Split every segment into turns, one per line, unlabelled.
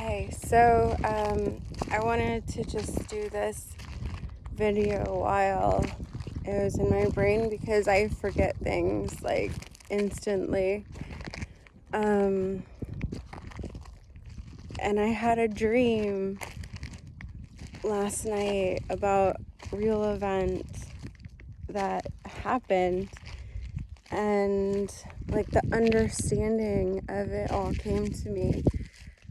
Okay, so I wanted to just do this video while it was in my brain because I forget things like instantly. And I had a dream last night about real events that happened, and like the understanding of it all came to me.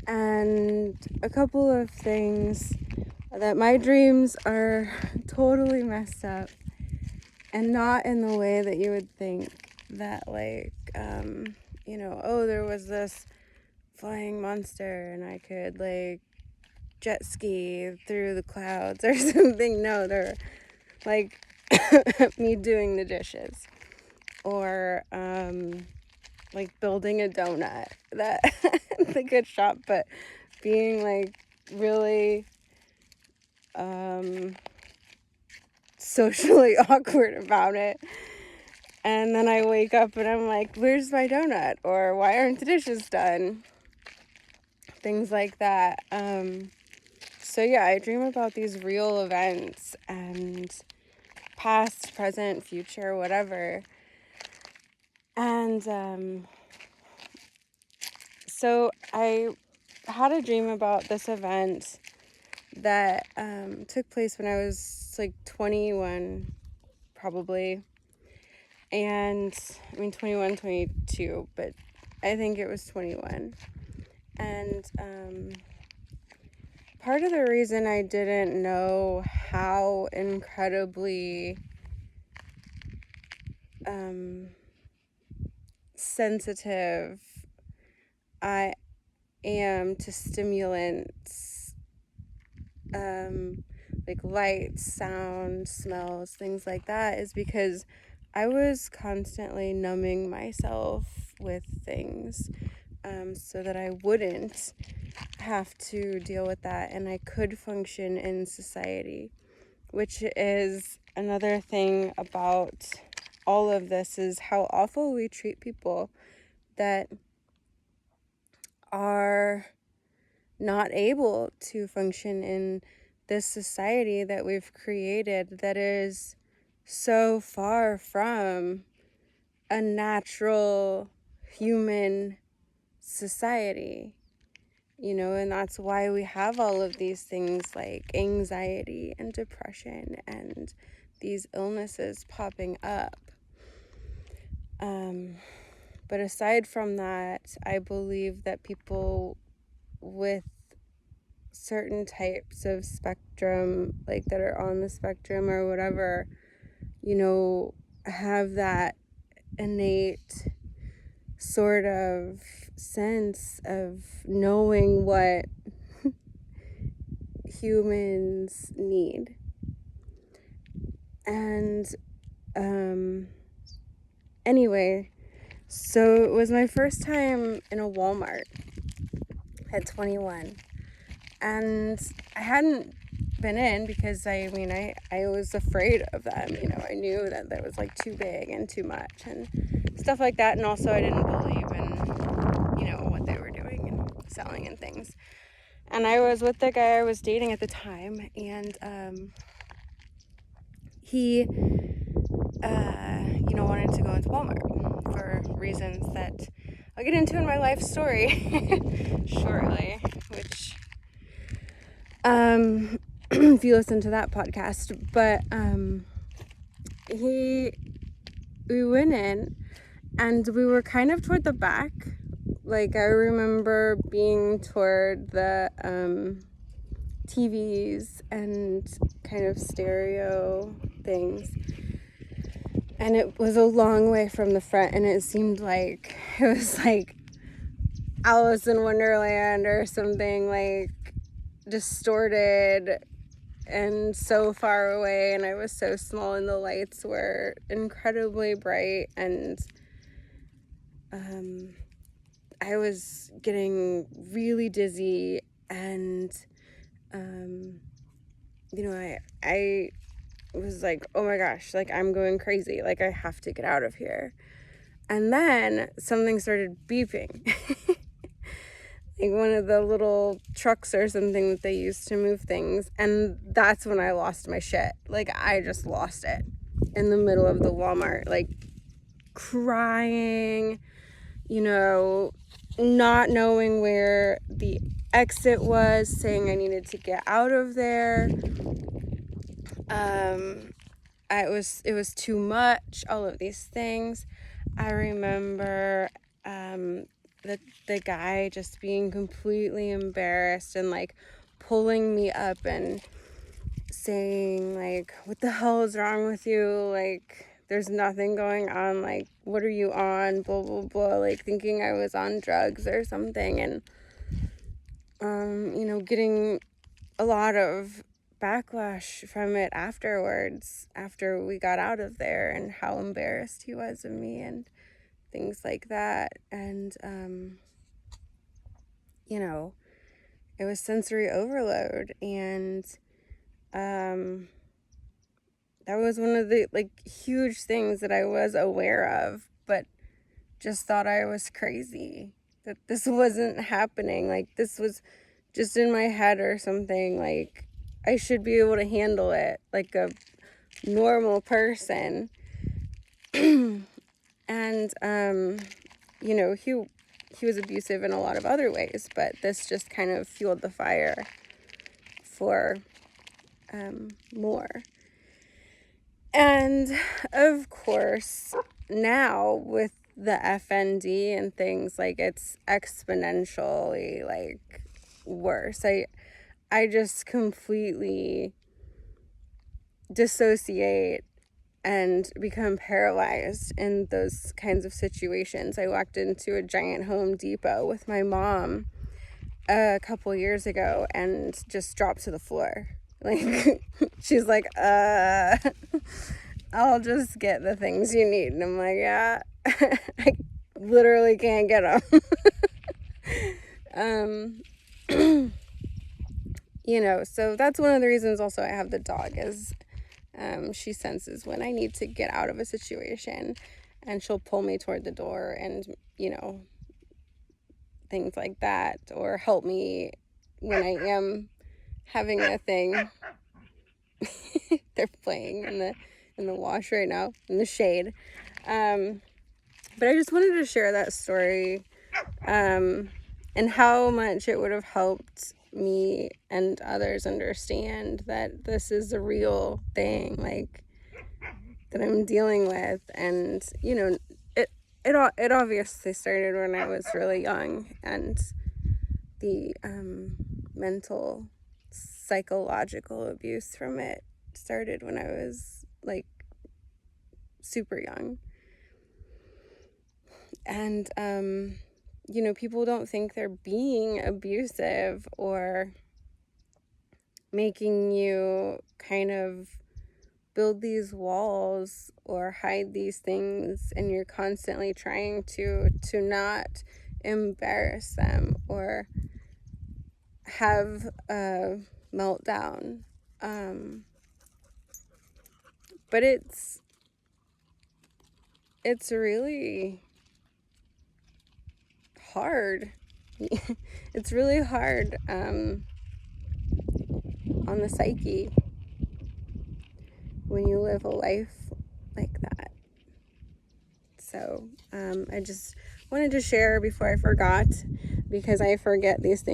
And a couple of things that my dreams are totally messed up, and not in the way that you would think that, like, oh, there was this flying monster and I could, like, jet ski through the clouds or something. No, they're like me doing the dishes, or like building a donut. That the good shop, but being like really socially awkward about it. And then I wake up and I'm like, where's my donut? Or why aren't the dishes done? Things like that. So yeah, I dream about these real events and past, present, future, whatever. And so I had a dream about this event that took place when I was like 21, probably. And I mean 21, 22, but I think it was 21. And part of the reason I didn't know how incredibly sensitive I am to stimulants, like light, sound, smells, things like that, is because I was constantly numbing myself with things, so that I wouldn't have to deal with that and I could function in society, which is another thing about all of this, is how awful we treat people that are not able to function in this society that we've created that is so far from a natural human society, and that's why we have all of these things like anxiety and depression and these illnesses popping up. But aside from that, I believe that people with certain types of spectrum, like that are on the spectrum or whatever, have that innate sort of sense of knowing what humans need. And anyway, so it was my first time in a Walmart at 21, and I hadn't been in because I was afraid of them. I knew that was like too big and too much and stuff like that, and also I didn't believe in what they were doing and selling and things. And I was with the guy I was dating at the time, and he wanted to go into Walmart for reasons that I'll get into in my life story shortly, which if you listen to that podcast. But we went in and we were kind of toward the back. Like, I remember being toward the TVs and kind of stereo things, and it was a long way from the front, and it seemed like it was like Alice in Wonderland or something, like distorted and so far away, and I was so small, and the lights were incredibly bright, and I was getting really dizzy, and I was like, oh my gosh, like, I'm going crazy, like, I have to get out of here. And then something started beeping. like one of the little trucks or something that they use to move things. And that's when I lost my shit. Like, I just lost it in the middle of the Walmart, like crying, you know, not knowing where the exit was, saying I needed to get out of there. It was too much, all of these things. I remember the guy just being completely embarrassed and like pulling me up and saying like, what the hell is wrong with you? Like, there's nothing going on. Like, what are you on? Blah, blah, blah. Like, thinking I was on drugs or something. And, you know, getting a lot of backlash from it afterwards, after we got out of there, and how embarrassed he was of me and things like that. And, you know, it was sensory overload. And, that was one of the, like, huge things that I was aware of, but just thought I was crazy, that this wasn't happening. Like, this was just in my head or something. Like, I should be able to handle it like a normal person. And, you know, he was abusive in a lot of other ways, but this just kind of fueled the fire for more. And of course, now with the FND and things, like, it's exponentially like worse. I just completely dissociate and become paralyzed in those kinds of situations. I walked into a giant Home Depot with my mom a couple years ago and just dropped to the floor. Like, she's like, I'll just get the things you need. And I'm like, yeah, I literally can't get them. You know, so that's one of the reasons also I have the dog, is she senses when I need to get out of a situation, and she'll pull me toward the door and, you know, things like that, or help me when I am having a thing. They're playing in the wash right now, in the shade. But I just wanted to share that story, and how much it would have helped me and others understand that this is a real thing, like, that I'm dealing with. And, you know, it obviously started when I was really young, and the mental, psychological abuse from it started when I was like super young. And you know, people don't think they're being abusive or making you kind of build these walls or hide these things, and you're constantly trying to not embarrass them or have a meltdown. But it's really hard. It's really hard on the psyche when you live a life like that. So I just wanted to share before I forgot, because I forget these things